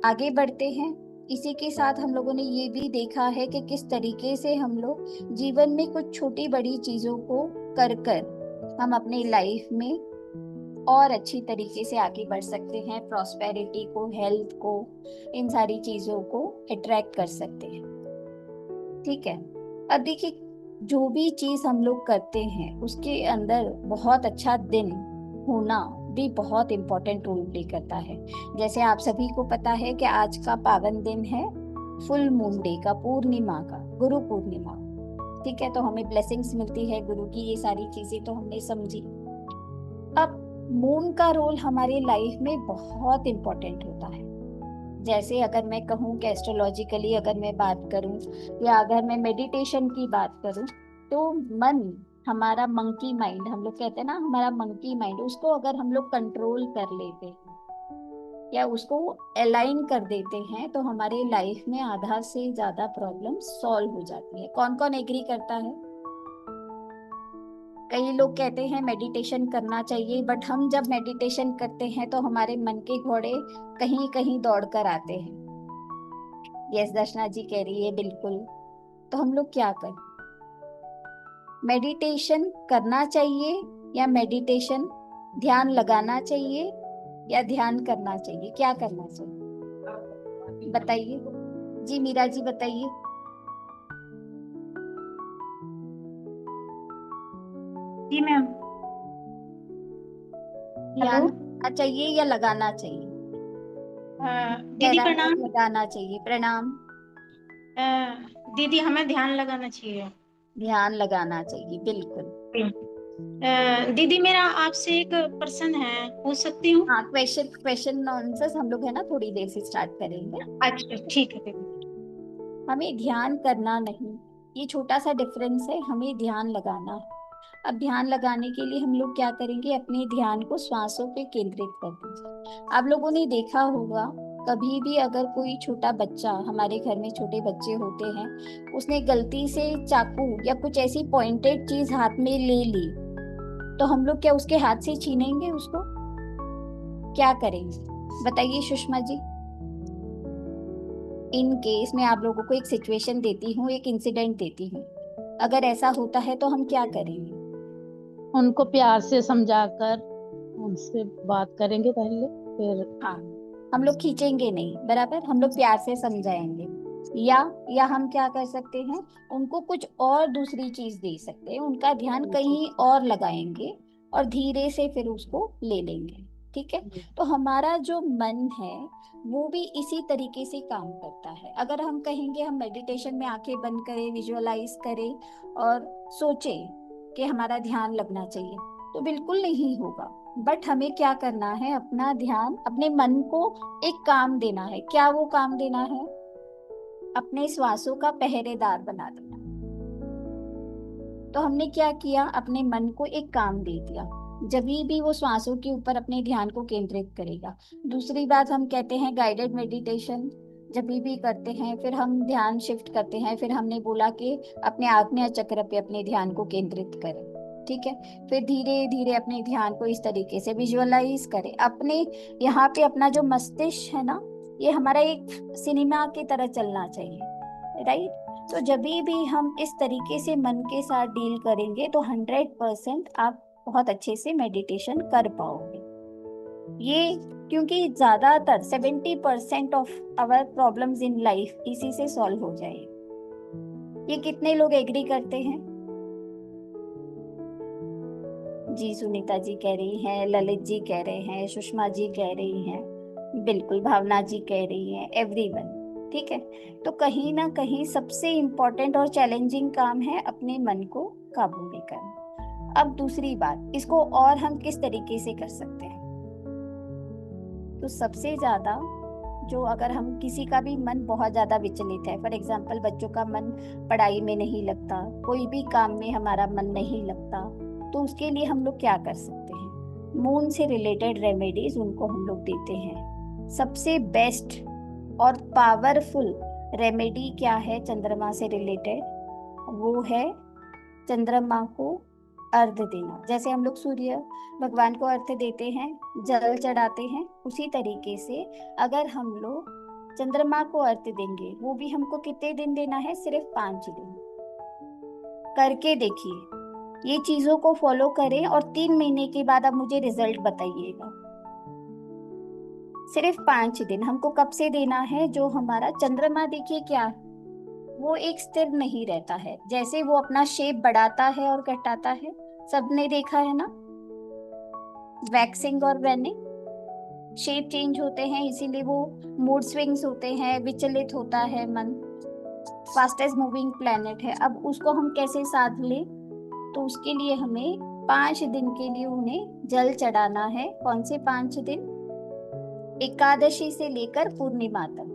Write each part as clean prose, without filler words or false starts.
आगे बढ़ते हैं। इसी के साथ हम लोगों ने ये भी देखा है कि किस तरीके से हम लोग जीवन में कुछ छोटी बड़ी चीजों को कर कर हम अपनी लाइफ में और अच्छी तरीके से आगे बढ़ सकते हैं, प्रॉस्पेरिटी को, हेल्थ को, इन सारी चीजों को अट्रैक्ट कर सकते हैं। ठीक है। अब देखिए, जो भी चीज हम लोग करते हैं उसके अंदर बहुत अच्छा दिन होना भी बहुत इम्पोर्टेंट रोल प्ले करता है। जैसे आप सभी को पता है कि आज का पावन दिन है फुल मून डे का, पूर्णिमा का, गुरु पूर्णिमा। ठीक है, तो हमें ब्लेसिंग्स मिलती है गुरु की, ये सारी चीजें तो हमने समझी। अब मून का रोल हमारे लाइफ में बहुत इम्पोर्टेंट होता है। जैसे अगर मैं कहूँ कि एस्ट्रोलॉजिकली अगर मैं बात करूँ, या अगर मैं मेडिटेशन की बात करूँ, तो मन, हमारा मंकी माइंड, हम लोग कहते हैं ना हमारा मंकी माइंड, उसको अगर हम लोग कंट्रोल कर लेते हैं या उसको अलाइन कर देते हैं तो हमारे लाइफ में आधा से ज्यादा प्रॉब्लम सॉल्व हो जाती है। कौन कौन एग्री करता है? कई लोग कहते हैं मेडिटेशन करना चाहिए, बट हम जब मेडिटेशन करते हैं तो हमारे मन के घोड़े कहीं कहीं दौड़ कर आते हैं। यस, दर्शना जी कह रही है बिल्कुल। तो हम लोग क्या करें? मेडिटेशन करना चाहिए या मेडिटेशन, ध्यान लगाना चाहिए या ध्यान करना चाहिए? क्या करना चाहिए बताइए जी, मीरा जी बताइए। जी मैम। हेलो। ध्यान करना चाहिए या लगाना चाहिए? कह दीदी रहा है प्रणाम। लगाना चाहिए। प्रणाम। अ, दीदी हमें ध्यान लगाना चाहिए। ध्यान लगाना चाहिए, बिल्कुल। दीदी मेरा आपसे एक प्रश्न है, पूछ सकती हूँ? हाँ, क्वेश्चन क्वेश्चन आंसर्स हम लोग है ना थोड़ी देर से स्टार्ट करेंगे। अच्छा ठीक है दीदी। हमें ध्यान करना नहीं, ये छोटा सा डिफरेंस है, हमें ध्यान लगाना है। अब ध्यान लगाने के लिए हम लोग क्या करेंगे? अपने ध्यान को श्वासों पे केंद्रित कर दीजिए। आप लोगों ने देखा होगा, कभी भी अगर कोई छोटा बच्चा, हमारे घर में छोटे बच्चे होते हैं, उसने गलती से चाकू या कुछ ऐसी पॉइंटेड चीज हाथ में ले ली, तो हम लोग क्या उसके हाथ से छीनेंगे उसको? क्या करेंगे बताइए सुषमा जी? इन केस में आप लोगों को एक सिचुएशन देती हूँ, एक इंसिडेंट देती हूँ। अगर ऐसा होता है तो हम क्या करेंगे? उनको प्यार से समझाकर उनसे बात करेंगे पहले, फिर हाँ, हम लोग खींचेंगे नहीं, बराबर, हम लोग प्यार से समझाएंगे। या हम क्या कर सकते हैं? उनको कुछ और दूसरी चीज दे सकते हैं, उनका ध्यान कहीं और लगाएंगे और धीरे से फिर उसको ले लेंगे। ठीक है। तो हमारा जो मन है वो भी इसी तरीके से काम करता है। अगर हम कहेंगे हम मेडिटेशन में आंखें बंद करें, विजुअलाइज करें और सोचें कि हमारा ध्यान लगना चाहिए, तो बिल्कुल नहीं होगा। बट हमें क्या करना है? अपना ध्यान, अपने मन को एक काम देना है। क्या वो काम देना है? अपने श्वासों का पहरेदार बना देना। तो हमने क्या किया? अपने मन को एक काम दे दिया। जब भी वो श्वासों के ऊपर अपने ध्यान को केंद्रित करेगा। दूसरी बात, हम कहते हैं गाइडेड मेडिटेशन जब भी करते हैं, फिर हम ध्यान शिफ्ट करते हैं, फिर हमने बोला कि अपने आज्ञा चक्र पे अपने ध्यान को केंद्रित करें। ठीक है। फिर धीरे धीरे अपने ध्यान को इस तरीके से विजुअलाइज करें। अपने यहाँ पे अपना जो मस्तिष्क है ना, ये हमारा एक सिनेमा की तरह चलना चाहिए, राइट? तो जब भी हम इस तरीके से मन के साथ डील करेंगे तो 100% आप बहुत अच्छे से मेडिटेशन कर पाओगे। ये क्योंकि ज्यादातर 70% of our problems in life इसी से सॉल्व हो जाए। ये कितने लोग एग्री करते हैं? जी, सुनीता जी कह रही हैं, ललित जी कह रहे हैं, सुषमा जी कह रही हैं, बिल्कुल, भावना जी कह रही हैं, एवरीवन। ठीक है। तो कहीं ना कहीं सबसे इम्पोर्टेंट और चैलेंजिंग काम है अपने मन को काबू में करना। अब दूसरी बात, इसको और हम किस तरीके से कर सकते हैं? तो सबसे ज्यादा जो, अगर हम किसी का भी मन बहुत ज्यादा विचलित है, फॉर एग्जाम्पल बच्चों का मन पढ़ाई में नहीं लगता, कोई भी काम में हमारा मन नहीं लगता, तो उसके लिए हम लोग क्या कर सकते हैं? मून से रिलेटेड रेमेडीज उनको हम लोग देते हैं। सबसे बेस्ट और पावरफुल रेमेडी क्या है चंद्रमा से रिलेटेड? वो है चंद्रमा को अर्घ देना। जैसे हम लोग सूर्य भगवान को अर्घ देते हैं, जल चढ़ाते हैं, उसी तरीके से अगर हम लोग चंद्रमा को अर्घ्य देंगे, वो भी हमको कितने दिन देना है? सिर्फ 5 दिन। करके देखिए, ये चीजों को फॉलो करें और 3 महीने के बाद आप मुझे रिजल्ट बताइएगा। सिर्फ 5 दिन हमको कब से देना है? जो हमारा चंद्रमा देखिए क्या, वो एक स्थिर नहीं रहता है, जैसे वो अपना शेप बढ़ाता है और घटाता है, सबने देखा है ना, वैक्सिंग और वेनिंग, शेप चेंज होते हैं, इसीलिए वो मूड स्विंग्स होते हैं, विचलित होता है मन, फास्टेस्ट मूविंग प्लेनेट है। अब उसको हम कैसे साध लें? तो उसके लिए हमें 5 दिन के लिए उन्हें जल चढ़ाना है। कौन से 5 दिन? एकादशी से लेकर पूर्णिमा तक।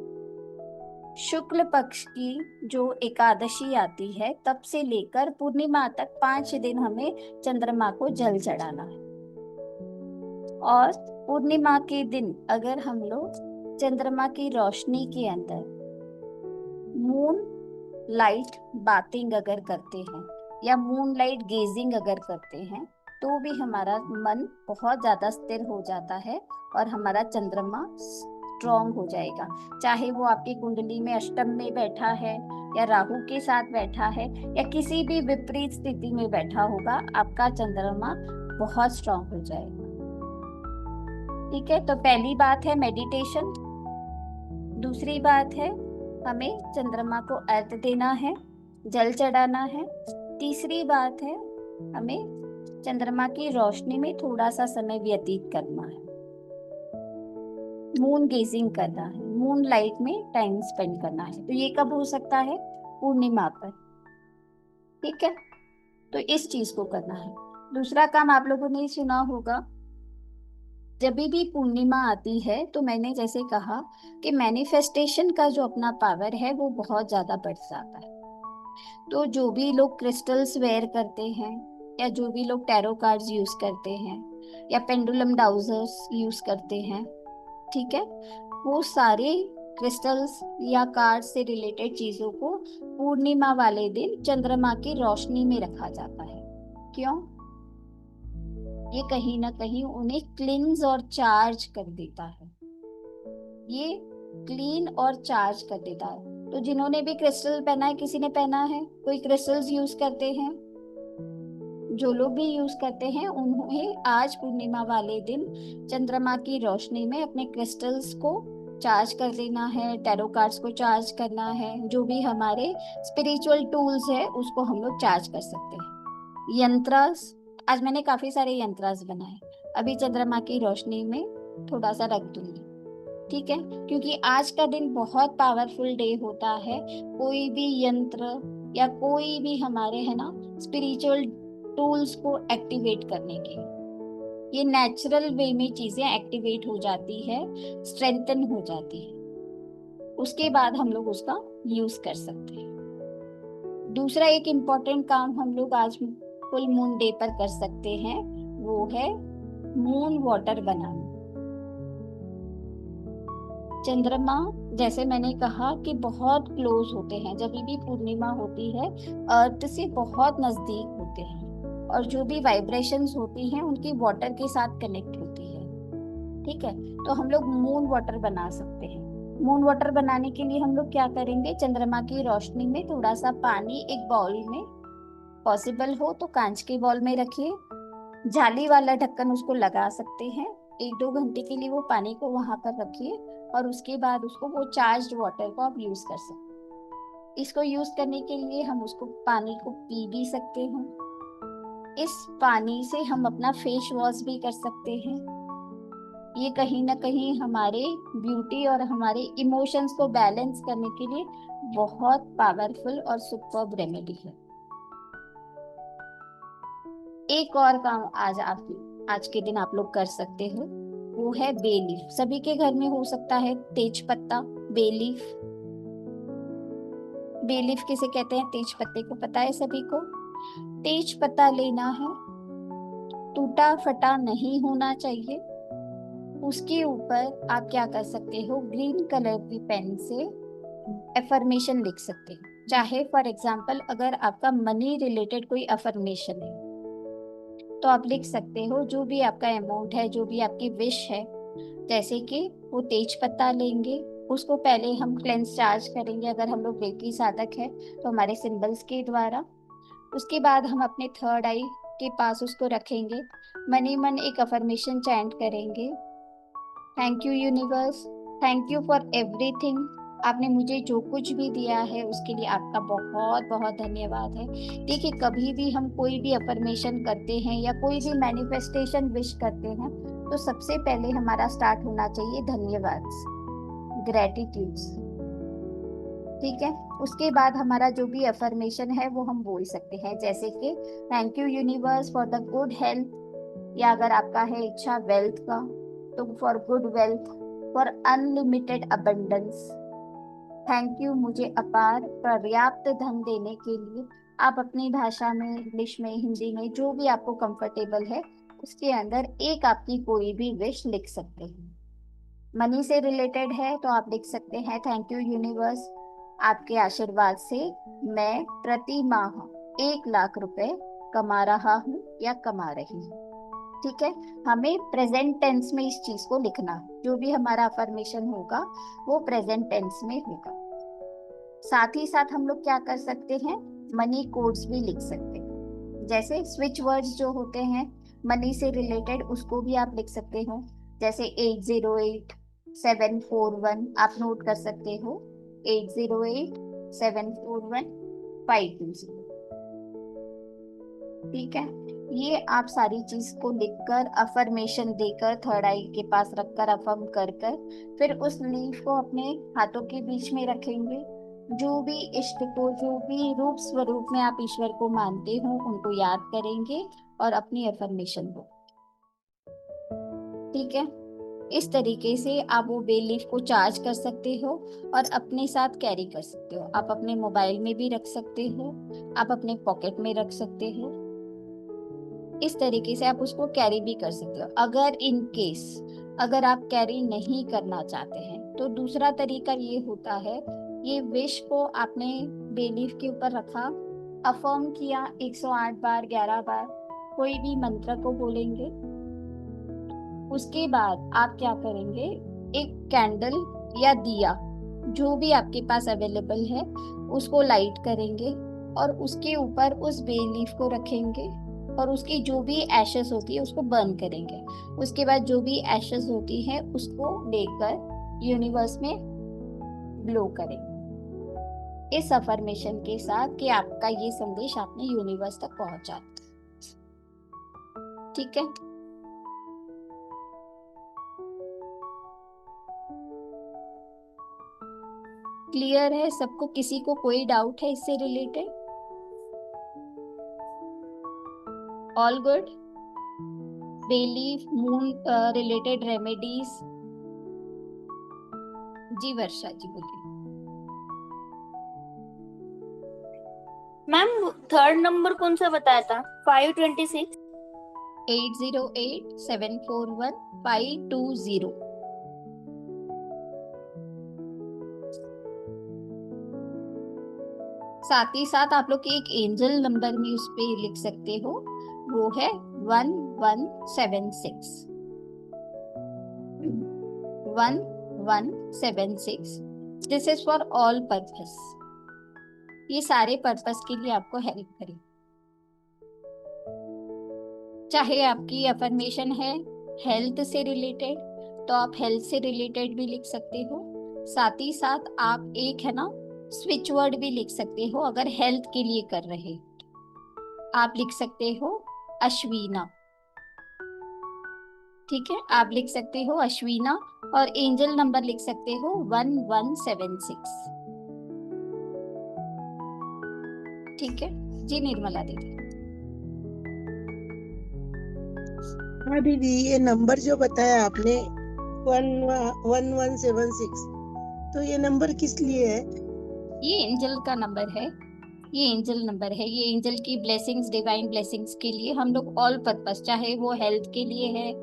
शुक्ल पक्ष की जो एकादशी आती है तब से लेकर पूर्णिमा तक 5 दिन हमें चंद्रमा को जल चढ़ाना है। और पूर्णिमा के दिन अगर हम लोग चंद्रमा की रोशनी के अंदर मून लाइट बाथिंग अगर करते हैं या मून लाइट गेजिंग अगर करते हैं तो भी हमारा मन बहुत ज्यादा स्थिर हो जाता है और हमारा चंद्रमा स्ट्रॉन्ग हो जाएगा। चाहे वो आपकी कुंडली में अष्टम में बैठा है या राहु के साथ बैठा है या किसी भी विपरीत स्थिति में बैठा होगा, आपका चंद्रमा बहुत स्ट्रॉन्ग हो जाएगा। ठीक है, तो पहली बात है मेडिटेशन। दूसरी बात है हमें चंद्रमा को अर्घ्य देना है, जल चढ़ाना है। तीसरी बात है हमें चंद्रमा की रोशनी में थोड़ा सा समय व्यतीत करना है, मून गेजिंग करना है, मून लाइट में टाइम स्पेंड करना है। तो ये कब हो सकता है? पूर्णिमा पर। ठीक है, तो इस चीज को करना है। दूसरा काम आप लोगों ने सुना होगा, जब भी पूर्णिमा आती है तो मैंने जैसे कहा कि मैनिफेस्टेशन का जो अपना पावर है वो बहुत ज्यादा बढ़ जाता है। तो जो भी लोग क्रिस्टल्स वेयर करते हैं या जो भी लोग टैरो कार्ड्स यूज करते हैं या पेंडुलम डाउजर्स यूज करते हैं, ठीक है, वो सारे क्रिस्टल्स या कार्ड से रिलेटेड चीजों को पूर्णिमा वाले दिन चंद्रमा की रोशनी में रखा जाता है। क्यों? ये कहीं ना कहीं उन्हें क्लींस और चार्ज कर देता है, ये क्लीन और चार्ज कर देता है। तो जिन्होंने भी क्रिस्टल पहना है, किसी ने पहना है, कोई क्रिस्टल्स यूज करते हैं, जो लोग भी यूज करते हैं उन्हें आज पूर्णिमा वाले दिन चंद्रमा की रोशनी में अपने क्रिस्टल्स को चार्ज कर देना है, टैरो कार्ड्स को चार्ज करना है, जो भी हमारे स्पिरिचुअल टूल्स है उसको हम लोग चार्ज कर सकते हैं। यंत्रास, आज मैंने काफी सारे यंत्रास बनाए, अभी चंद्रमा की रोशनी में थोड़ा सा रख दूंगी। ठीक है, क्योंकि आज का दिन बहुत पावरफुल डे होता है। कोई भी यंत्र या कोई भी हमारे है ना स्पिरिचुअल टूल्स को एक्टिवेट करने के, ये नेचुरल वे में चीजें एक्टिवेट हो जाती है, स्ट्रेंथन हो जाती है, उसके बाद हम लोग उसका यूज कर सकते हैं। दूसरा एक इम्पोर्टेंट काम हम लोग आज फुल मून डे पर कर सकते हैं, वो है मून वाटर बनाना। चंद्रमा जैसे मैंने कहा कि बहुत क्लोज होते हैं, जब भी पूर्णिमा होती है अर्थ से बहुत नजदीक होते हैं और जो भी वाइब्रेशंस होती हैं उनकी वाटर के साथ कनेक्ट होती है। ठीक है, तो हम लोग मून वाटर बना सकते हैं। मून वाटर बनाने के लिए हम लोग क्या करेंगे? चंद्रमा की रोशनी में थोड़ा सा पानी एक बाउल में, पॉसिबल हो तो कांच के बाउल में रखिए, जाली वाला ढक्कन उसको लगा सकते हैं। 1-2 घंटे के लिए वो पानी को वहां पर रखिए और उसके बाद उसको वो चार्ज्ड वाटर को आप यूज कर सकते हैं। इसको यूज करने के लिए हम उसको पानी को पी भी सकते हैं। इस पानी से हम अपना फेस वॉश भी कर सकते हैं। ये कहीं ना कहीं हमारे ब्यूटी और हमारे इमोशंस को बैलेंस करने के लिए बहुत पावरफुल और सुपर्ब रेमेडी है। एक और काम आज के दिन आप लोग कर सकते हो, वो है बे लीफ। सभी के घर में हो सकता है तेज पत्ता, बे लीफ। बे लीफ किसे कहते हैं? तेज पत्ते को पता है सभी को। तेज पत्ता लेना है, टूटा फटा नहीं होना चाहिए। उसके ऊपर आप क्या कर सकते हो? ग्रीन कलर की पेन से अफर्मेशन लिख सकते हो। चाहे फॉर एग्जाम्पल अगर आपका मनी रिलेटेड कोई अफर्मेशन है तो आप लिख सकते हो, जो भी आपका अमाउंट है, जो भी आपकी विश है, जैसे कि वो तेज पत्ता लेंगे, उसको पहले हम क्लेंस चार्ज करेंगे, अगर हम लोग रेकी साधक है तो हमारे सिंबल्स के द्वारा। उसके बाद हम अपने थर्ड आई के पास उसको रखेंगे, मन ही मन एक अफर्मेशन चैंट करेंगे। Thank you universe, thank you for everything. आपने मुझे जो कुछ भी दिया है उसके लिए आपका बहुत बहुत धन्यवाद है। देखिए, कभी भी हम कोई भी अफर्मेशन करते हैं या कोई भी मैनिफेस्टेशन विश करते हैं तो सबसे पहले हमारा स्टार्ट होना चाहिए धन्यवाद, ग्रेटिट्यूड्स। ठीक है, उसके बाद हमारा जो भी अफर्मेशन है वो हम बोल सकते हैं, जैसे कि thank you universe for the good health, या अगर आपका है इच्छा वेल्थ का तो for good wealth, for unlimited abundance. Thank you मुझे अपार पर्याप्त धन देने के लिए। आप अपनी भाषा में, इंग्लिश में, हिंदी में, जो भी आपको कंफर्टेबल है उसके अंदर एक आपकी कोई भी विश लिख सकते हैं। मनी से रिलेटेड है तो आप लिख सकते हैं थैंक यू यूनिवर्स, आपके आशीर्वाद से मैं प्रति माह 1 लाख रुपए कमा रहा हूँ या कमा रही हूँ। ठीक है, हमें प्रेजेंट टेंस में इस चीज को लिखना है, जो भी हमारा अफर्मेशन होगा वो प्रेजेंट टेंस में होगा। साथ ही साथ हम लोग क्या कर सकते हैं, मनी कोड्स भी लिख सकते हैं, जैसे स्विच वर्ड्स जो होते हैं मनी से रिलेटेड उसको भी आप लिख सकते हो, जैसे 808741 आप नोट कर सकते हो, 808741 520। ठीक है, ये आप सारी चीज को लिखकर अफर्मेशन देकर थर्ड आई के पास रखकर अफर्म कर कर फिर उस लीफ को अपने हाथों के बीच में रखेंगे। जो भी इष्ट को, जो भी रूप स्वरूप में आप ईश्वर को मानते हो उनको याद करेंगे और अपनी अफर्मेशन को। ठीक है, इस तरीके से आप वो बेल लीफ को चार्ज कर सकते हो और अपने साथ कैरी कर सकते हो। आप अपने मोबाइल में भी रख सकते हो, आप अपने पॉकेट में रख सकते हो, इस तरीके से आप उसको कैरी भी कर सकते हो। अगर इन केस अगर आप कैरी नहीं करना चाहते हैं तो दूसरा तरीका ये होता है, ये विश को आपने बेलीफ के ऊपर रखा, अफर्म किया 108 बार, 11 बार, कोई भी मंत्र को बोलेंगे। उसके बाद आप क्या करेंगे, एक कैंडल या दिया जो भी आपके पास अवेलेबल है उसको लाइट करेंगे और उसके ऊपर उस बेलीफ को रखेंगे और उसकी जो भी एशेस होती है उसको बर्न करेंगे। उसके बाद जो भी एशेस होती है उसको लेकर यूनिवर्स में ब्लो करेंगे, इस अफर्मेशन के साथ कि आपका ये संदेश आपने यूनिवर्स तक पहुंचा। ठीक है, क्लियर है सबको? किसी को कोई डाउट है इससे related? All good? Belief, moon related remedies? जी वर्षा जी बोलिए। मैम थर्ड नंबर कौन सा बताया था? 526। 808741 520। साथ ही साथ आप लोग एक एंजल नंबर भी उस पे लिख सकते हो, वो है 1176। 1176। This is for all purpose, ये सारे पर्पस के लिए आपको हेल्प करें। चाहे आपकी अफर्मेशन है हेल्थ से रिलेटेड तो आप हेल्थ से रिलेटेड भी लिख सकते हो, साथ ही साथ आप एक है ना स्विच वर्ड भी लिख सकते हो। अगर हेल्थ के लिए कर रहे आप लिख सकते हो अश्वीना। ठीक है, आप लिख सकते हो अश्वीना और एंजल नंबर लिख सकते हो 1176। ठीक है जी निर्मला दीदी। हाँ दीदी, ये नंबर जो बताया आपने 1176, तो ये नंबर किस लिए है? ये एंजल का नंबर है, ये एंजल नंबर है, ये एंजल की ब्लेसिंग्स, डिवाइन ब्लेसिंग्स के लिए हम लोग ऑल पर्पस, चाहे वो हेल्थ के लिए है,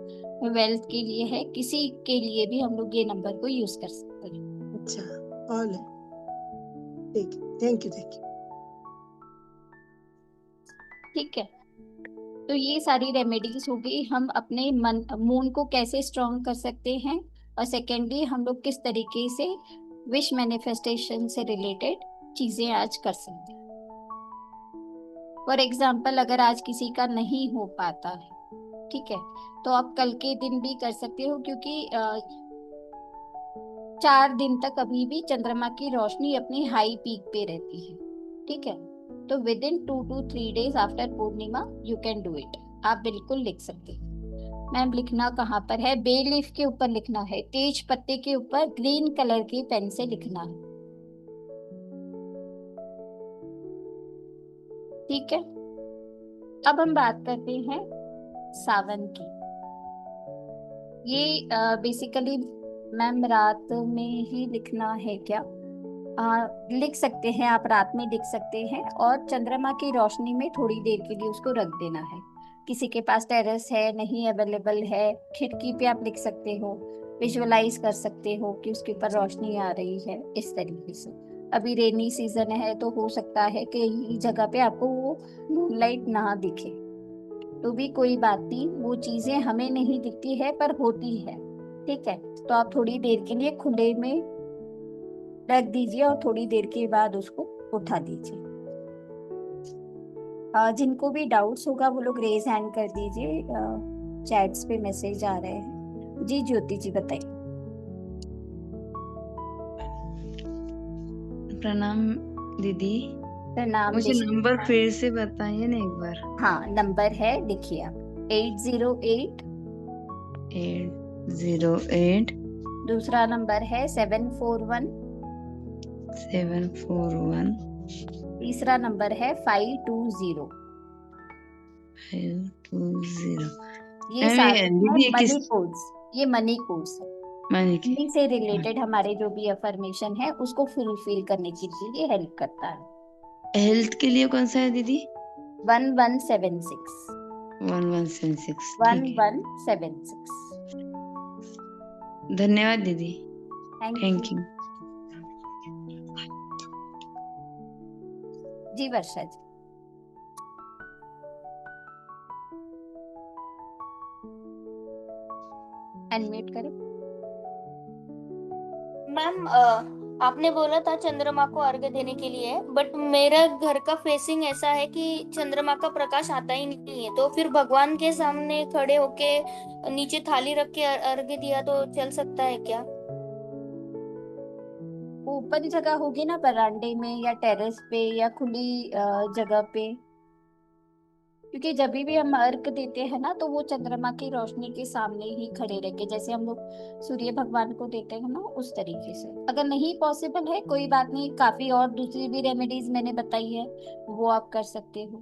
वेल्थ के लिए है, किसी के लिए भी हम लोग ये नंबर को यूज कर सकते हैं। अच्छा, ऑल है, ठीक है, थैंक यू थैंक यू। ठीक है, तो ये सारी रेमेडीज हो गई, हम अपने मन मून को कैसे स्ट्रॉन्ग कर सकते हैं, और सेकेंडली हम लोग किस तरीके से विश मैनिफेस्टेशन से रिलेटेड चीजें आज कर सकते हैं। फॉर एग्जाम्पल, अगर आज किसी का नहीं हो पाता है, ठीक है, तो आप कल के दिन भी कर सकते हो, क्योंकि 4 दिन तक अभी भी चंद्रमा की रोशनी अपनी हाई पीक पे रहती है, ठीक है। तो with in 2 to 3 days after Purnima you can do it. आप बिल्कुल लिख सकते हैं। मैम लिखना कहाँ पर है? बे लीफ के ऊपर लिखना है, तेज पत्ते के ऊपर ग्रीन कलर की पेन से लिखना है, ठीक है। अब हम बात करते हैं सावन की। ये बेसिकली मैम रात में ही लिखना है क्या? लिख सकते हैं, आप रात में लिख सकते हैं, और चंद्रमा की रोशनी में थोड़ी देर के लिए उसको रख देना है। किसी के पास टेरेस है, नहीं अवेलेबल है, खिड़की पे आप लिख सकते हो, विजुअलाइज कर सकते हो कि उसके ऊपर रोशनी आ रही है, इस तरीके से। अभी रेनी सीजन है तो हो सकता है कि कई जगह पे आपको वो मूनलाइट ना दिखे, तो भी कोई बात नहीं, वो चीजें हमें नहीं दिखती है पर होती है, ठीक है। तो आप थोड़ी देर के लिए खुले में रख दीजिए और थोड़ी देर के बाद उसको उठा दीजिए। जिनको भी डाउट्स होगा वो लोग रेज हैंड कर दीजिए, चैट्स पे मैसेज आ रहे हैं। जी ज्योति जी बताइए। प्रणाम दीदी। प्रणाम मुझे दीदी। नंबर फिर से बताइए ना एक बार। हाँ, नंबर है, देखिए आप 808, 808, दूसरा नंबर है 741, 741, तीसरा नंबर है 520। 520। ये सारे हैं दीदी मनी कोड्स, ये मनी कोड्स है। मनी के मनी से रिलेटेड हमारे जो भी अफर्मेशन है उसको फुलफिल करने के लिए ये हेल्प करता है। हेल्थ के लिए कौन सा है दीदी? 1176, 1176। ठीक है, 1176। धन्यवाद दीदी। Thank thank you. यू। जी वर्षा जी। अनम्यूट करें। मैम आपने बोला था चंद्रमा को अर्घ्य देने के लिए, बट मेरा घर का फेसिंग ऐसा है कि चंद्रमा का प्रकाश आता ही नहीं है, तो फिर भगवान के सामने खड़े होके नीचे थाली रख के अर्घ्य दिया तो चल सकता है क्या? ओपन जगह होगी ना, बरामदे में या टेरेस पे या खुली जगह पे, क्योंकि जब भी हम अर्घ देते हैं ना तो वो चंद्रमा की रोशनी के सामने ही खड़े रह के, जैसे हम लोग सूर्य भगवान को देते हैं ना, उस तरीके से। अगर नहीं पॉसिबल है कोई बात नहीं, काफी और दूसरी भी रेमेडीज मैंने बताई है, वो आप कर सकते हो,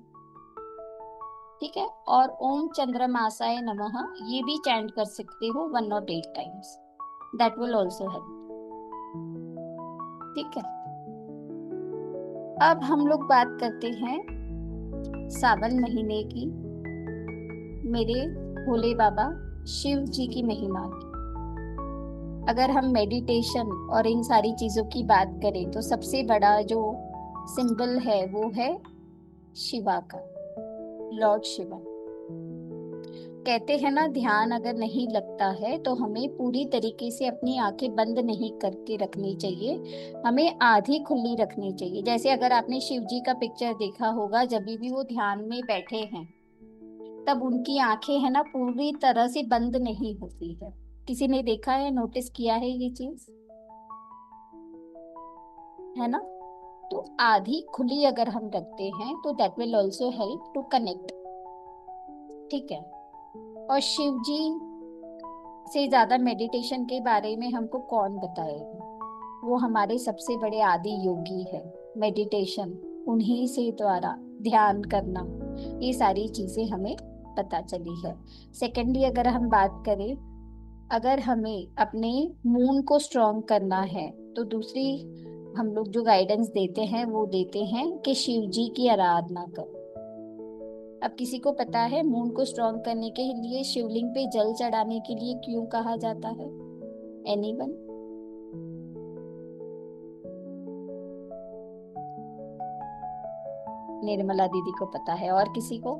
ठीक है। और ओम चंद्रमासाय नमः ये भी चैंट कर सकते हो 108 times, that will also help, ठीक है। अब हम लोग बात करते हैं सावन महीने की, मेरे भोले बाबा शिव जी की महिमा की। अगर हम मेडिटेशन और इन सारी चीजों की बात करें तो सबसे बड़ा जो सिंबल है वो है शिवा का, लॉर्ड शिवा। कहते हैं ना, ध्यान अगर नहीं लगता है तो हमें पूरी तरीके से अपनी आंखें बंद नहीं करके रखनी चाहिए, हमें आधी खुली रखनी चाहिए। जैसे अगर आपने शिव जी का पिक्चर देखा होगा, जब भी वो ध्यान में बैठे हैं तब उनकी आंखें है ना पूरी तरह से बंद नहीं होती है। किसी ने देखा है, नोटिस किया है ये चीज, है ना? तो आधी खुली अगर हम रखते हैं तो that will also help to connect, ठीक है। और शिव जी से ज्यादा मेडिटेशन के बारे में हमको कौन बताएगा? वो हमारे सबसे बड़े आदि योगी है। मेडिटेशन उन्हीं से द्वारा, ध्यान करना, ये सारी चीजें हमें पता चली है। सेकेंडली अगर हम बात करें, अगर हमें अपने मून को स्ट्रॉन्ग करना है तो दूसरी हम लोग जो गाइडेंस देते हैं वो देते हैं कि शिव जी की आराधना करो। अब किसी को पता है मून को स्ट्रॉन्ग करने के लिए शिवलिंग पे जल चढ़ाने के लिए क्यों कहा जाता है? एनीवन? निर्मला दीदी को पता है, और किसी को?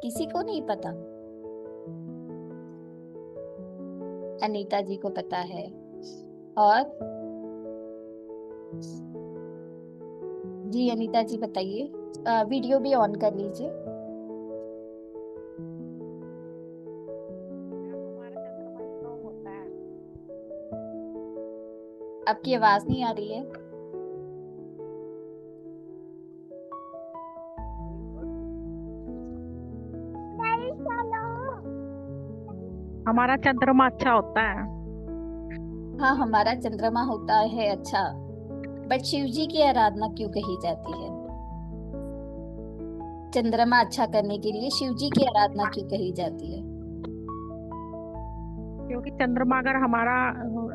किसी को नहीं पता? अनीता जी को पता है। और जी अनीता जी बताइए, वीडियो भी ऑन कर लीजिए। आपकी आवाज नहीं आ रही है। हमारा चंद्रमा अच्छा होता है। हाँ, हमारा चंद्रमा होता है अच्छा, बट शिव जी की आराधना क्यों कही जाती है? चंद्रमा अच्छा करने के लिए शिव जी की आराधना क्यों कही जाती है? क्योंकि चंद्रमा अगर हमारा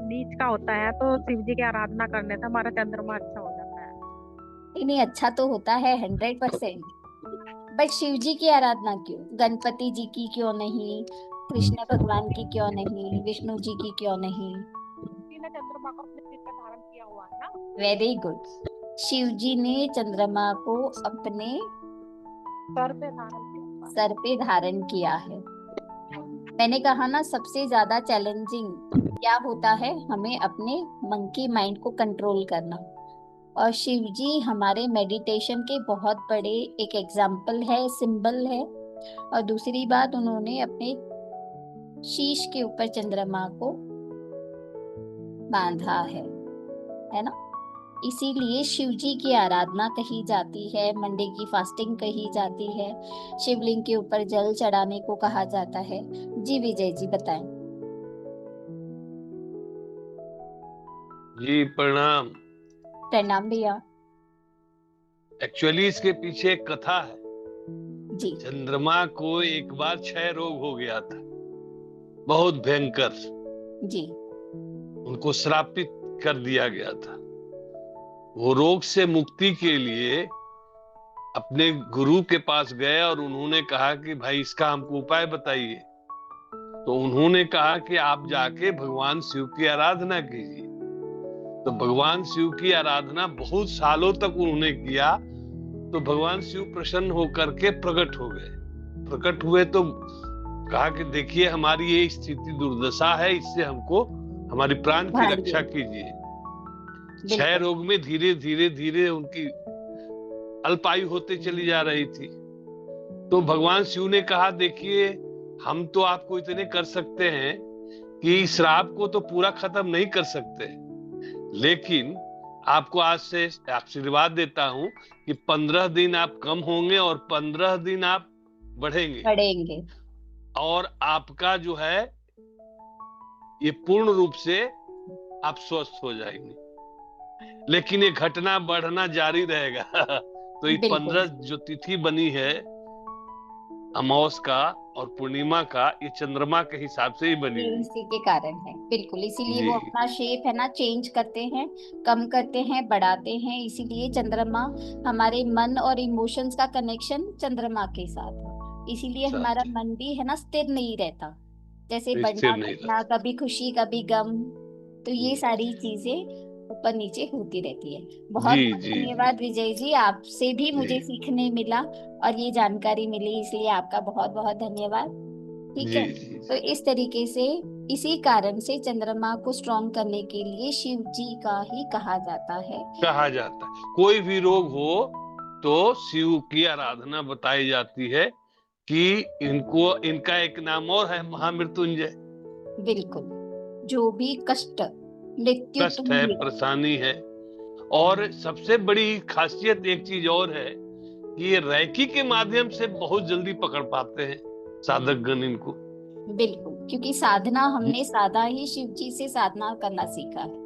नीच का होता है तो शिव जी की आराधना करने से हमारा चंद्रमा अच्छा हो जाता है। नहीं नहीं, अच्छा तो होता है 100%, बट शिव जी की आराधना क्यों? गणपति जी की क्यों नहीं? कृष्ण भगवान की क्यों नहीं? विष्णु जी की क्यों नहीं? शिव ने चंद्रमा को अपने सिर पर धारण किया हुआ है ना। Very good. शिव जी ने चंद्रमा को अपने सर पे धारण किया है। मैंने कहा ना, सबसे ज्यादा चैलेंजिंग क्या होता है? हमें अपने मंकी माइंड को कंट्रोल करना। और शिव जी हमारे मेडिटेशन के बहुत बड़े एक एग्जाम्पल है, सिंबल है। और दूसरी बात, उन्होंने अपने शीश के ऊपर चंद्रमा को बांधा है ना? इसीलिए शिव जी की आराधना कही जाती है, मंडे की फास्टिंग कही जाती है, शिवलिंग के ऊपर जल चढ़ाने को कहा जाता है। जी विजय जी बताएं। जी प्रणाम। प्रणाम भैया। एक्चुअली इसके पीछे एक कथा है। जी चंद्रमा को एक बार क्षय रोग हो गया था, बहुत भयंकर। जी उनको श्रापित कर दिया गया था। वो रोग से मुक्ति के लिए अपने गुरु के पास गए और उन्होंने कहा कि भाई इसका हमको उपाय बताइए। तो उन्होंने कहा कि आप जाके भगवान शिव की आराधना कीजिए। तो भगवान शिव की आराधना बहुत सालों तक उन्होंने किया। तो भगवान शिव प्रसन्न होकर के प्रकट हो गए। प्रकट हुए तो कहा कि देखिए हमारी ये स्थिति दुर्दशा है, इससे हमको हमारी प्राण की भाग्य। रक्षा कीजिए। क्षय बिल्कुल। रोग में धीरे धीरे धीरे उनकी अल्पायु होते चली जा रही थी। तो भगवान शिव ने कहा देखिए हम तो आपको इतने कर सकते हैं कि श्राप को तो पूरा खत्म नहीं कर सकते, लेकिन आपको आज से आशीर्वाद देता हूं कि 15 दिन आप कम होंगे और 15 दिन आप बढ़ेंगे। और आपका जो है ये पूर्ण रूप से आप स्वस्थ हो जाएंगे। लेकिन ये घटना बढ़ना जारी रहेगा। तो ये बिल्कुल। 15 जो तिथि बनी है अमावस का और पूर्णिमा का, ये चंद्रमा के हिसाब से ही बनी ये हुई। इसी के कारण है, बिल्कुल। इसीलिए जी वो अपना शेप है ना चेंज करते हैं, कम करते हैं, बढ़ाते हैं। इसीलिए चंद्रमा हमारे मन और इमोशंस का कनेक्शन चंद्रमा के साथ है। इसीलिए हमारा मन भी है ना स्थिर नहीं रहता, जैसे स्थिर बढ़ना नहीं घटना, कभी खुशी कभी गम। तो ये सारी चीजें ऊपर नीचे होती रहती है। बहुत जी बहुत जी धन्यवाद विजय जी, आपसे भी मुझे जी सीखने मिला और ये जानकारी मिली, इसलिए आपका बहुत बहुत धन्यवाद। ठीक जी है। जी तो इस तरीके से, इसी कारण से चंद्रमा को स्ट्रॉन्ग करने के लिए शिव जी का ही कहा जाता है। कहा जाता है। कोई भी रोग हो तो शिव की आराधना बताई जाती है कि इनका एक नाम और है महामृत्युंजय। बिल्कुल। जो भी कष्ट, मृत्यु कष्ट है, तुल्य। परेशानी है। और सबसे बड़ी खासियत एक चीज और है कि ये रेकी के माध्यम से बहुत जल्दी पकड़ पाते हैं साधकगण इनको। बिल्कुल, क्योंकि साधना हमने साधा ही शिव जी से साधना करना सीखा है।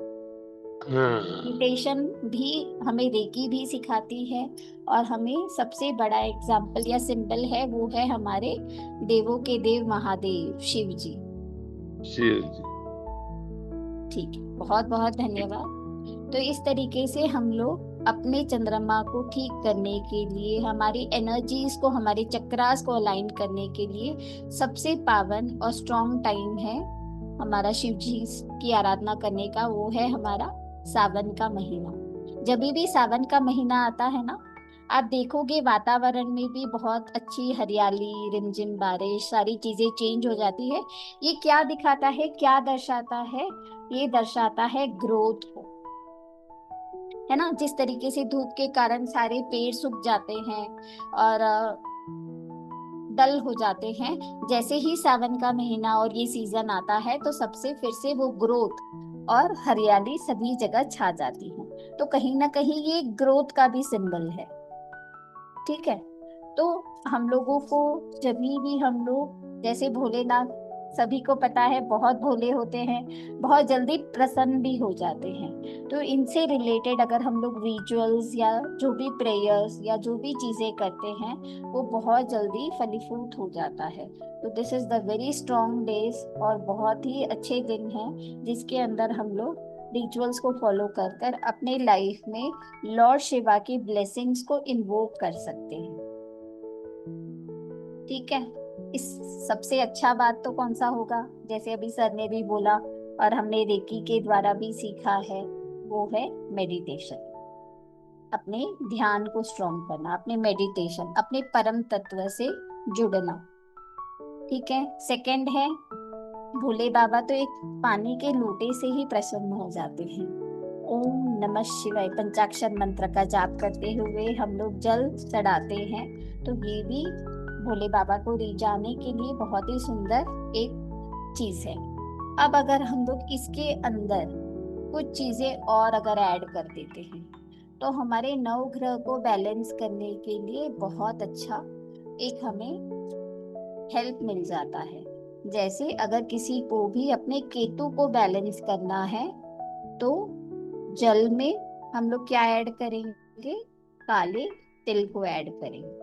हाँ मेडिटेशन भी हमें रेकी भी सिखाती है। और हमें सबसे बड़ा एग्जाम्पल या सिंबल है, वो है हमारे देवों के देव महादेव शिव जी। शिव जी। ठीक है, बहुत बहुत धन्यवाद। तो इस तरीके से हम लोग अपने चंद्रमा को ठीक करने के लिए, हमारी एनर्जीज को, हमारे चक्रास को अलाइन करने के लिए सबसे पावन और स्ट्रॉन्ग टाइम है हमारा शिव जी की आराधना करने का, वो है हमारा सावन का महीना। जब भी सावन का महीना आता है ना, आप देखोगे वातावरण में भी बहुत अच्छी हरियाली, रिमझिम बारिश, सारी चीजें चेंज हो जाती है। ये क्या दिखाता है, क्या दर्शाता है? ये दर्शाता है ग्रोथ को, है ना। जिस तरीके से धूप के कारण सारे पेड़ सूख जाते हैं और डल हो जाते हैं, जैसे ही सावन का महीना और ये सीजन आता है तो सबसे फिर से वो ग्रोथ और हरियाली सभी जगह छा जाती है। तो कहीं ना कहीं ये ग्रोथ का भी सिंबल है, ठीक है। तो हम लोगों को जब भी हम लोग, जैसे भोलेनाथ सभी को पता है बहुत भोले होते हैं, बहुत जल्दी प्रसन्न भी हो जाते हैं। तो इनसे रिलेटेड अगर हम लोग रिचुअल्स या जो भी प्रेयर्स या जो भी चीजें करते हैं वो बहुत जल्दी फलीभूत हो जाता है। तो this is the very strong days और बहुत ही अच्छे दिन हैं जिसके अंदर हम लोग रिचुअल्स को फॉलो कर कर अपने लाइफ में लॉर्ड शिवा की ब्लेसिंग्स को इन्वोक कर सकते हैं, ठीक है। इस सबसे अच्छा बात तो कौन सा होगा, जैसे अभी सर ने भी बोला और हमने रेकी के द्वारा भी सीखा है, वो है मेडिटेशन। अपने ध्यान को स्ट्रॉन्ग करना, अपने मेडिटेशन, अपने परम तत्व से जुड़ना, ठीक है। सेकंड है भोले बाबा तो एक पानी के लोटे से ही प्रसन्न हो जाते हैं। ओम नमः शिवाय पंचाक्षर मंत्र का जाप करते हुए हम लोग जल चढ़ाते हैं, तो ये भी भोले बाबा को रिझाने के लिए बहुत ही सुंदर एक चीज है। अब अगर हम लोग इसके अंदर कुछ चीजें और अगर ऐड कर देते हैं तो हमारे नवग्रह को बैलेंस करने के लिए बहुत अच्छा एक हमें हेल्प मिल जाता है। जैसे अगर किसी को भी अपने केतु को बैलेंस करना है तो जल में हम लोग क्या ऐड करेंगे, काले तिल को ऐड करेंगे।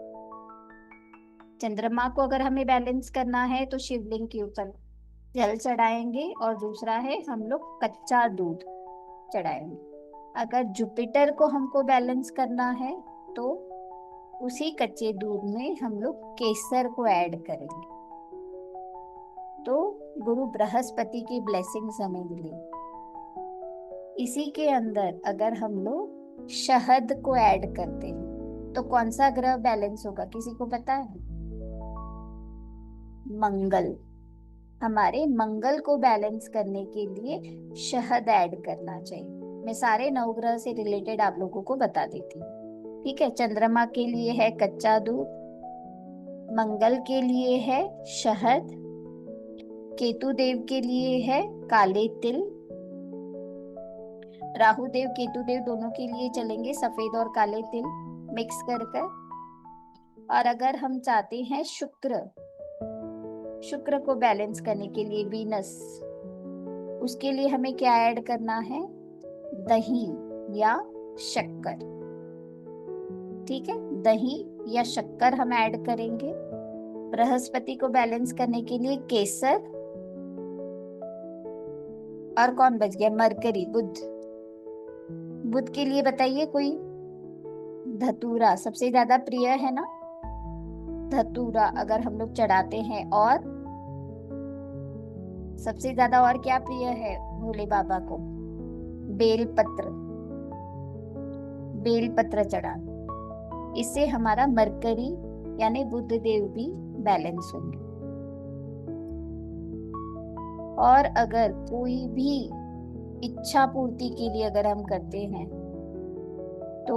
चंद्रमा को अगर हमें बैलेंस करना है तो शिवलिंग के ऊपर जल चढ़ाएंगे और दूसरा है हम लोग कच्चा दूध चढ़ाएंगे। अगर जुपिटर को हमको बैलेंस करना है तो उसी कच्चे दूध में हम लोग केसर को ऐड करेंगे, तो गुरु बृहस्पति की ब्लेसिंग्स हमें मिले। इसी के अंदर अगर हम लोग शहद को ऐड करते हैं तो कौन सा ग्रह बैलेंस होगा, किसी को पता है? मंगल। हमारे मंगल को बैलेंस करने के लिए शहद ऐड करना चाहिए। मैं सारे नवग्रह से रिलेटेड आप लोगों को बता देती हूँ, ठीक है। चंद्रमा के लिए है कच्चा दूध, मंगल के लिए है शहद, केतु देव के लिए है काले तिल, राहु देव केतु देव दोनों के लिए चलेंगे सफेद और काले तिल मिक्स कर कर। और अगर हम चाहते हैं शुक्र को बैलेंस करने के लिए वीनस, उसके लिए हमें क्या ऐड करना है, दही या शक्कर, ठीक है। दही या शक्कर हम ऐड करेंगे। बृहस्पति को बैलेंस करने के लिए केसर, और कौन बच गया, मरकरी, बुध के लिए बताइए कोई, धतूरा सबसे ज्यादा प्रिय है ना, धतूरा अगर हम लोग चढ़ाते हैं। और सबसे ज्यादा और क्या प्रिय है भोले बाबा को, बेलपत्र चढ़ा, इससे हमारा मरकरी यानी बुध देव भी बैलेंस होंगे। और अगर कोई भी इच्छा पूर्ति के लिए अगर हम करते हैं तो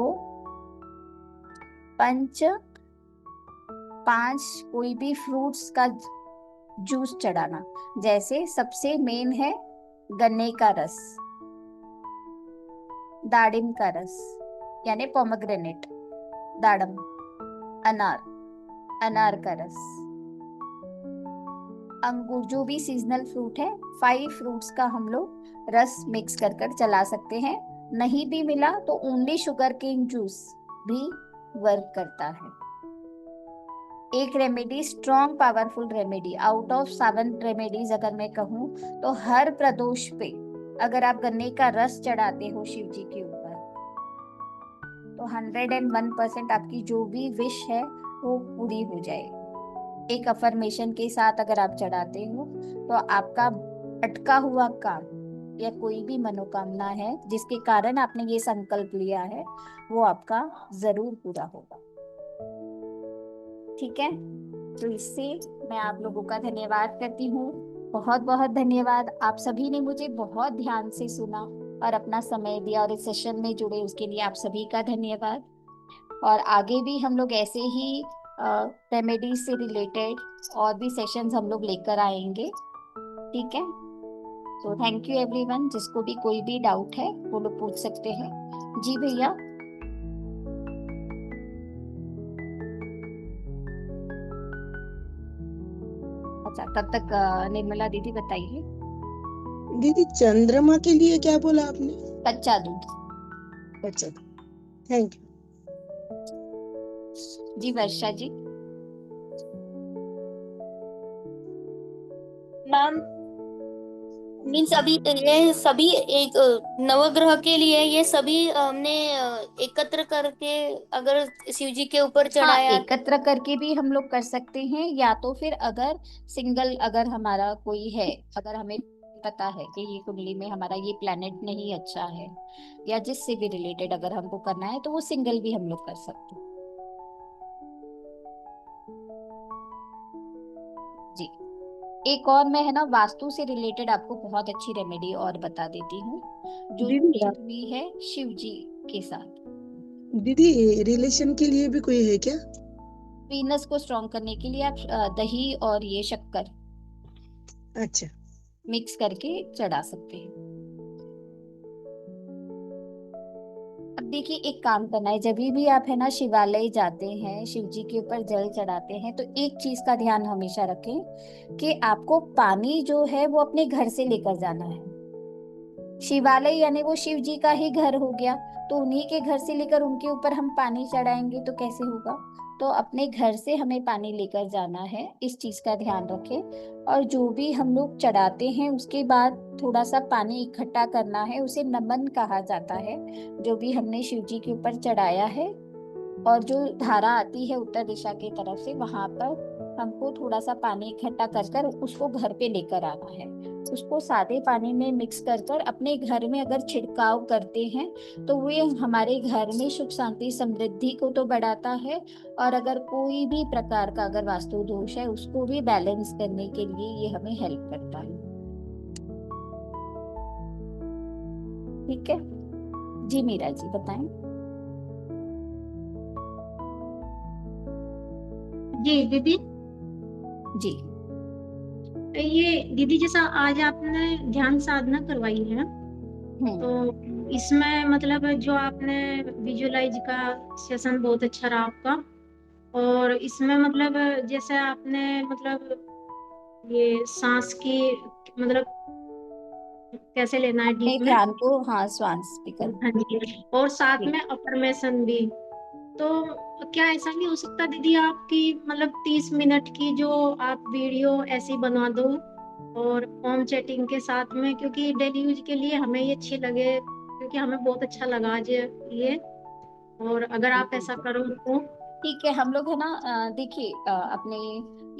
5 कोई भी फ्रूट्स का जूस चढ़ाना। जैसे सबसे मेन है गन्ने का रस, दाड़िम का रस यानी पोमेग्रेनेट, दाड़म, अनार का रस, अंगूर, जो भी सीजनल फ्रूट है, 5 फ्रूट्स का हम लोग रस मिक्स कर कर चला सकते हैं। नहीं भी मिला तो ओनली शुगर केन जूस भी वर्क करता है। एक remedy, strong powerful remedy, out of 7 remedies अगर मैं कहूँ तो हर प्रदोष पे अगर आप गन्ने का रस चढ़ाते हो शिव जी के ऊपर तो 101% आपकी जो भी विश है वो पूरी हो जाएगी। एक अफर्मेशन के साथ अगर आप चढ़ाते हो तो आपका अटका हुआ काम या कोई भी मनोकामना है जिसके कारण आपने ये संकल्प लिया है, वो आपका जरूर पूरा होगा। ठीक है, तो इससे मैं आप लोगों का धन्यवाद करती हूँ। बहुत बहुत धन्यवाद। आप सभी ने मुझे बहुत ध्यान से सुना और अपना समय दिया और इस सेशन में जुड़े, उसके लिए आप सभी का धन्यवाद। और आगे भी हम लोग ऐसे ही रेमेडी से रिलेटेड और भी सेशंस हम लोग लेकर आएंगे। ठीक है, तो थैंक यू एवरीवन। जिसको भी कोई भी डाउट है वो लोग पूछ सकते हैं। जी भैया। अच्छा, तब तक निर्मला दीदी बताइए। दीदी चंद्रमा के लिए क्या बोला आपने? कच्चा दूध। अच्छा, थैंक यू। जी वर्षा जी। मैम मीन्स अभी ये सभी एक नवग्रह के लिए ये सभी हमने एकत्र करके अगर शिव जी के ऊपर हाँ, चढ़ाया। एकत्र करके भी हम लोग कर सकते हैं, या तो फिर अगर सिंगल, अगर हमारा कोई है, अगर हमें पता है कि ये कुंडली में हमारा ये प्लेनेट नहीं अच्छा है, या जिससे भी रिलेटेड अगर हमको करना है, तो वो सिंगल भी हम लोग कर सकते हैं। जी, एक और मैं है ना वास्तु से रिलेटेड आपको बहुत अच्छी रेमेडी और बता देती हूँ, जो दीदी जुड़ी हुई है शिव जी के साथ। दीदी रिलेशन के लिए भी कोई है क्या? वीनस को स्ट्रॉन्ग करने के लिए आप दही और ये शक्कर अच्छा, मिक्स करके चढ़ा सकते हैं। अब देखिए, एक काम करना है, जब भी आप है ना शिवालय जाते हैं, शिव जी के ऊपर जल चढ़ाते हैं, तो एक चीज का ध्यान हमेशा रखें कि आपको पानी जो है वो अपने घर से लेकर जाना है। शिवालय यानी वो शिव जी का ही घर हो गया, तो उन्हीं के घर से लेकर उनके ऊपर हम पानी चढ़ाएंगे तो कैसे होगा? तो अपने घर से हमें पानी लेकर जाना है, इस चीज का ध्यान रखें। और जो भी हम लोग चढ़ाते हैं उसके बाद थोड़ा सा पानी इकट्ठा करना है, उसे नमन कहा जाता है, जो भी हमने शिव जी के ऊपर चढ़ाया है। और जो धारा आती है उत्तर दिशा की तरफ से, वहां पर हमको थोड़ा सा पानी इकट्ठा कर कर उसको घर पे लेकर आना है। उसको सादे पानी में मिक्स कर कर अपने घर में अगर छिड़काव करते हैं तो वो हमारे घर में सुख शांति समृद्धि को तो बढ़ाता है, और अगर कोई भी प्रकार का अगर वास्तु दोष है उसको भी बैलेंस करने के लिए ये हमें हेल्प करता है। ठीक है जी, मीरा जी बताएं। जी दीदी। जी, ये दीदी जैसा आज आपने ध्यान साधना करवाई है, तो इसमें मतलब जो आपने विजुअलाइज का सेशन बहुत अच्छा रहा आपका। और इसमें मतलब जैसे आपने मतलब ये सांस की मतलब कैसे लेना है अपने डीप में, ध्यान को, हाँ, श्वास भी कर। हाँ जी, और साथ में अफर्मेशन भी। तो क्या ऐसा नहीं हो सकता दीदी आपकी मतलब 30 मिनट की जो आप वीडियो ऐसी बनवा दो और होम चैटिंग के साथ में, क्योंकि डेली यूज के लिए हमें ये अच्छी लगे, क्योंकि हमें बहुत अच्छा लगा आज ये। और अगर आप ऐसा करो तो ठीक है, हम लोग है ना देखिए अपने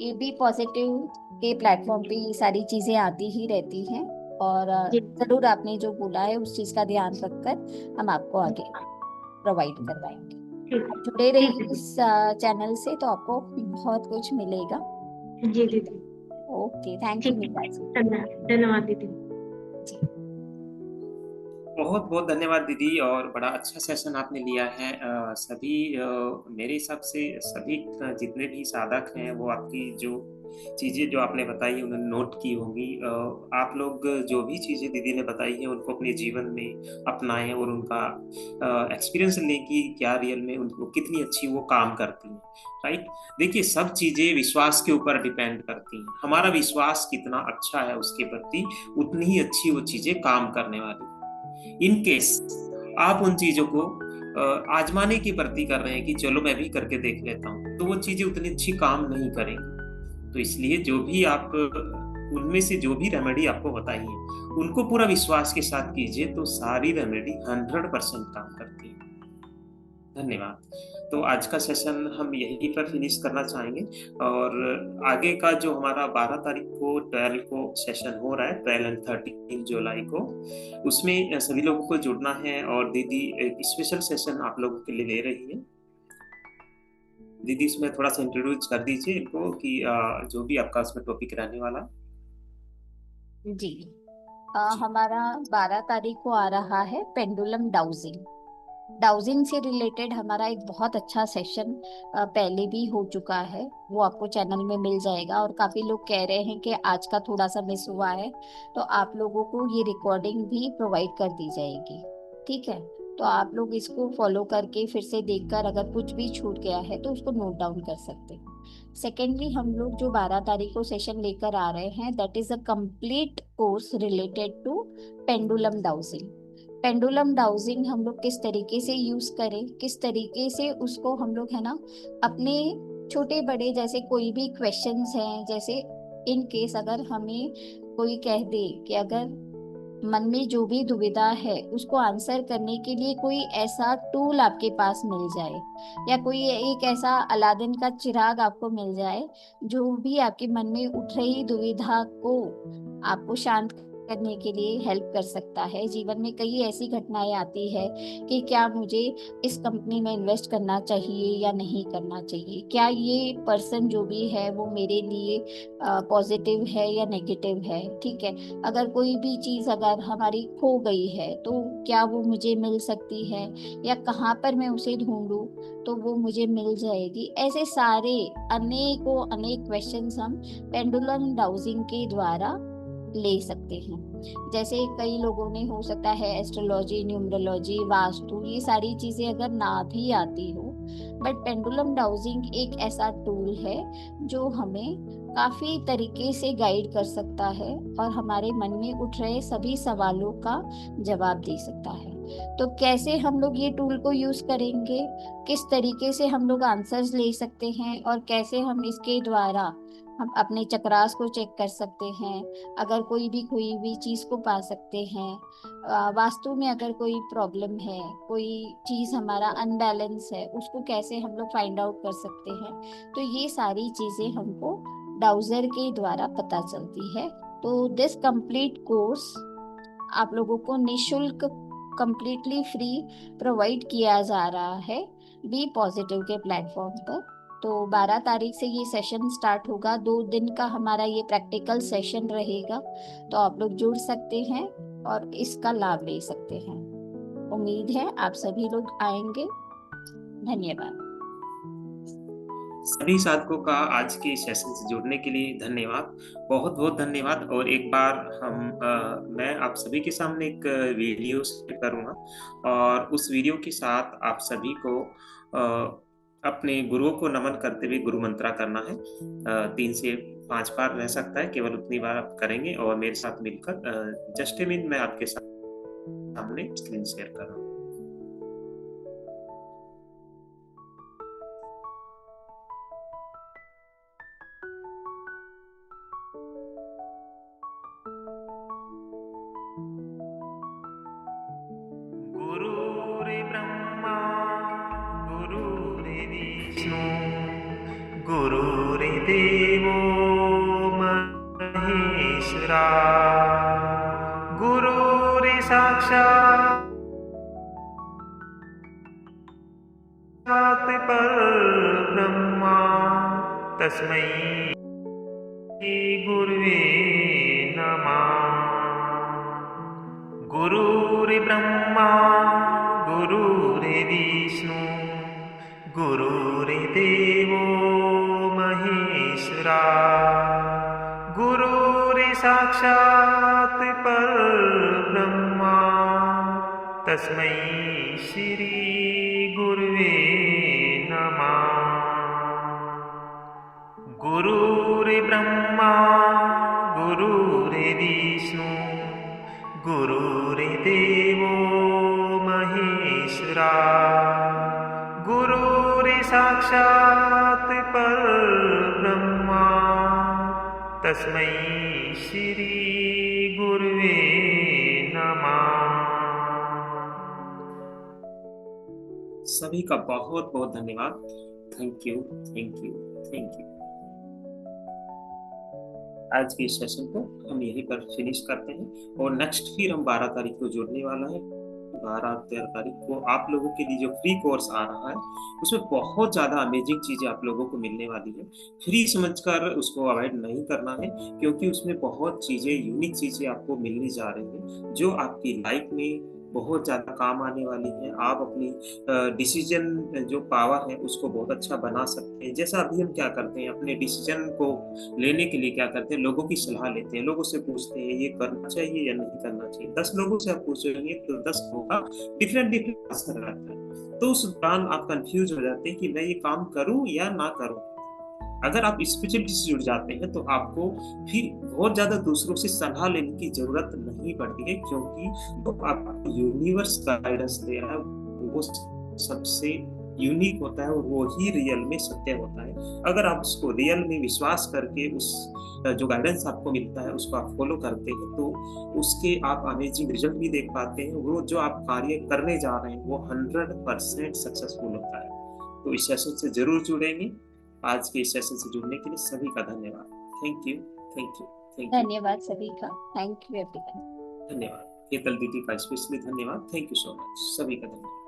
ये भी पॉजिटिव के प्लेटफॉर्म पे ये सारी चीजें आती ही रहती हैं, और जरूर आपने जो बोला है उस चीज का ध्यान रखकर हम आपको आगे प्रोवाइड करवाएंगे। आप जुड़े रहिए इस चैनल से, तो आपको बहुत कुछ मिलेगा। जी दीदी। Okay, thank you Meera ji. धन्यवाद दीदी। बहुत बहुत धन्यवाद दीदी, और बड़ा अच्छा सेशन आपने लिया है। सभी मेरे हिसाब से सभी जितने भी साधक हैं वो आपकी जो चीज़ें जो आपने बताई उन्होंने नोट की होंगी। आप लोग जो भी चीज़ें दीदी ने बताई हैं उनको अपने जीवन में अपनाएं और उनका एक्सपीरियंस लें कि क्या रियल में उनको कितनी अच्छी वो काम करती हैं। राइट, देखिए सब चीज़ें विश्वास के ऊपर डिपेंड करती हैं। हमारा विश्वास कितना अच्छा है उसके प्रति, उतनी ही अच्छी वो चीज़ें काम करने वाली हैं। इन केस आप उन चीजों को आजमाने की प्रति कर रहे हैं कि चलो मैं भी करके देख लेता हूँ, तो वो चीजें उतनी अच्छी काम नहीं करेंगी। तो इसलिए जो भी आप उनमें से जो भी रेमेडी आपको बताई है उनको पूरा विश्वास के साथ कीजिए, तो सारी रेमेडी 100% काम करती है। धन्यवाद। तो आज का सेशन हम यहीं पर फिनिश करना चाहेंगे और आगे का जो हमारा 12 तारीख को 12 को सेशन हो रहा है, 12 एंड 13 जुलाई को, उसमें सभी लोगों को जुड़ना है और दीदी एक स्पेशल सेशन आप लोगों के लिए ले रही है। दीदी इसमें थोड़ा सा इंट्रोड्यूस कर दीजिए इनको कि जो भी आपका उसमें टॉपिक रहने वाला। जी हमारा 12 तारीख को आ रहा है पेंडुलम डाउजिंग। डाउजिंग से रिलेटेड हमारा एक बहुत अच्छा सेशन पहले भी हो चुका है, वो आपको चैनल में मिल जाएगा। और काफ़ी लोग कह रहे हैं कि आज का थोड़ा सा मिस हुआ है, तो आप लोगों को ये रिकॉर्डिंग भी प्रोवाइड कर दी जाएगी। ठीक है, तो आप लोग इसको फॉलो करके फिर से देखकर अगर कुछ भी छूट गया है तो उसको नोट डाउन कर सकते हैं। सेकेंडली, हम लोग जो 12 तारीख को सेशन लेकर आ रहे हैं, that is a complete course related to pendulum dowsing. Pendulum dowsing हम लोग किस तरीके से यूज करें, किस तरीके से उसको हम लोग है ना अपने छोटे बड़े जैसे कोई भी क्वेश्चंस हैं, जैसे इन केस अगर हमें कोई कह दे कि अगर मन में जो भी दुविधा है उसको आंसर करने के लिए कोई ऐसा टूल आपके पास मिल जाए, या कोई एक ऐसा अलादीन का चिराग आपको मिल जाए जो भी आपके मन में उठ रही दुविधा को आपको शांत करने के लिए हेल्प कर सकता है। जीवन में कई ऐसी घटनाएं आती है कि क्या मुझे इस कंपनी में इन्वेस्ट करना चाहिए या नहीं करना चाहिए, क्या ये पर्सन जो भी है वो मेरे लिए पॉजिटिव है या नेगेटिव है। ठीक है, अगर कोई भी चीज़ अगर हमारी खो गई है तो क्या वो मुझे मिल सकती है, या कहाँ पर मैं उसे ढूंढूं तो वो मुझे मिल जाएगी। ऐसे सारे अनेक क्वेश्चंस हम पेंडुलम डाउजिंग के द्वारा ले सकते हैं। जैसे कई लोगों ने हो सकता है एस्ट्रोलॉजी, न्यूमरोलॉजी, वास्तु, ये सारी चीजें अगर ना भी आती हो, बट पेंडुलम डाउजिंग एक ऐसा टूल है जो हमें काफी तरीके से गाइड कर सकता है और हमारे मन में उठ रहे सभी सवालों का जवाब दे सकता है। तो कैसे हम लोग ये टूल को यूज करेंगे, किस तरीके से हम लोग आंसर्स ले सकते हैं, और कैसे हम इसके द्वारा हम अपने चक्रास को चेक कर सकते हैं, अगर कोई भी चीज़ को पा सकते हैं। वास्तु में अगर कोई प्रॉब्लम है, कोई चीज़ हमारा अनबैलेंस है, उसको कैसे हम लोग फाइंड आउट कर सकते हैं। तो ये सारी चीज़ें हमको डाउजर के द्वारा पता चलती है। तो दिस कंप्लीट कोर्स आप लोगों को निशुल्क कंप्लीटली फ्री प्रोवाइड किया जा रहा है बी पॉजिटिव के प्लेटफॉर्म पर। तो 12 तारीख से ये सेशन स्टार्ट होगा, 2 दिन का हमारा ये प्रैक्टिकल सेशन रहेगा। तो आप लोग जुड़ सकते हैं और इसका लाभ ले सकते हैं। उम्मीद है आप सभी लोग आएंगे। धन्यवाद। सभी साधकों का आज के सेशन से जुड़ने के लिए धन्यवाद, बहुत बहुत धन्यवाद। और एक बार मैं आप सभी के सामने एक वीडियो शेयर करूंगा और उस वीडियो के साथ आप सभी को अपने गुरुओं को नमन करते हुए गुरु मंत्रा करना है। 3 से 5 बार रह सकता है, केवल उतनी बार आप करेंगे। और मेरे साथ मिलकर जस्ट ए मिनट मैं आपके सामने स्क्रीन शेयर कर रहा हूँ। गुरुर्देवो महेश्वरा गुरुर्साक्षात् परब्रह्म तस्मै गुरुवे नमः। गुरुर्ब्रह्मा गुरुर्विष्णु गुरुर्देवो महेश्वरा गुरुर्साक्षात् परब्रह्म तस्मै श्री गुरुवे नमः। गुरुर्ब्रह्मा गुरुर्विष्णु गुरुर्देवो महेश्वरा गुरुर्साक्षात् परब्रह्म तस्मै श्री गुरुवे नमः। सभी का बहुत बहुत धन्यवाद। Thank you, thank you, thank you. आज के सेशन को हम यहीं पर फिनिश करते हैं और नेक्स्ट फिर हम 12 तारीख को जुड़ने वाला है। 12-13 तारीख को आप लोगों के लिए जो फ्री कोर्स आ रहा है उसमें बहुत ज्यादा अमेजिंग चीजें आप लोगों को मिलने वाली है। फ्री समझकर उसको अवॉइड नहीं करना है, क्योंकि उसमें बहुत चीजें, यूनिक चीजें आपको मिलने जा रही हैं जो आपकी लाइफ में बहुत ज्यादा काम आने वाली है। आप अपनी डिसीजन जो पावर है उसको बहुत अच्छा बना सकते हैं। जैसा अभी हम क्या करते हैं, अपने डिसीजन को लेने के लिए क्या करते हैं, लोगों की सलाह लेते हैं, लोगों से पूछते हैं ये करना चाहिए या नहीं करना चाहिए। 10 लोगों से आप पूछेंगे तो 10 लोगों का डिफरेंट आंसर रहता है। तो उस दौरान आप कंफ्यूज हो जाते हैं कि मैं ये काम करूं या ना करूं। अगर आप स्पिरिचुअलिटी से जुड़ जाते हैं तो आपको फिर बहुत ज्यादा दूसरों से सलाह लेने की जरूरत नहीं पड़ती है, क्योंकि जो आपको यूनिवर्स गाइडेंस दे रहा है वो सबसे यूनिक होता है और वो ही रियल में सत्य होता है। अगर आप उसको रियल में विश्वास करके उस जो गाइडेंस आपको मिलता है उसको आप फॉलो करते हैं तो उसके आप अमेजिंग रिजल्ट भी देख पाते हैं। वो जो आप कार्य करने जा रहे हैं वो 100% सक्सेसफुल होता है। तो इस सेशन से जरूर जुड़ेंगे। आज के इस सेशन से जुड़ने के लिए सभी का धन्यवाद। Thank you, thank you, thank you. धन्यवाद सभी का। Thank you everyone. धन्यवाद। केतल दीदी का स्पेशली धन्यवाद। Thank you so much. सभी का धन्यवाद।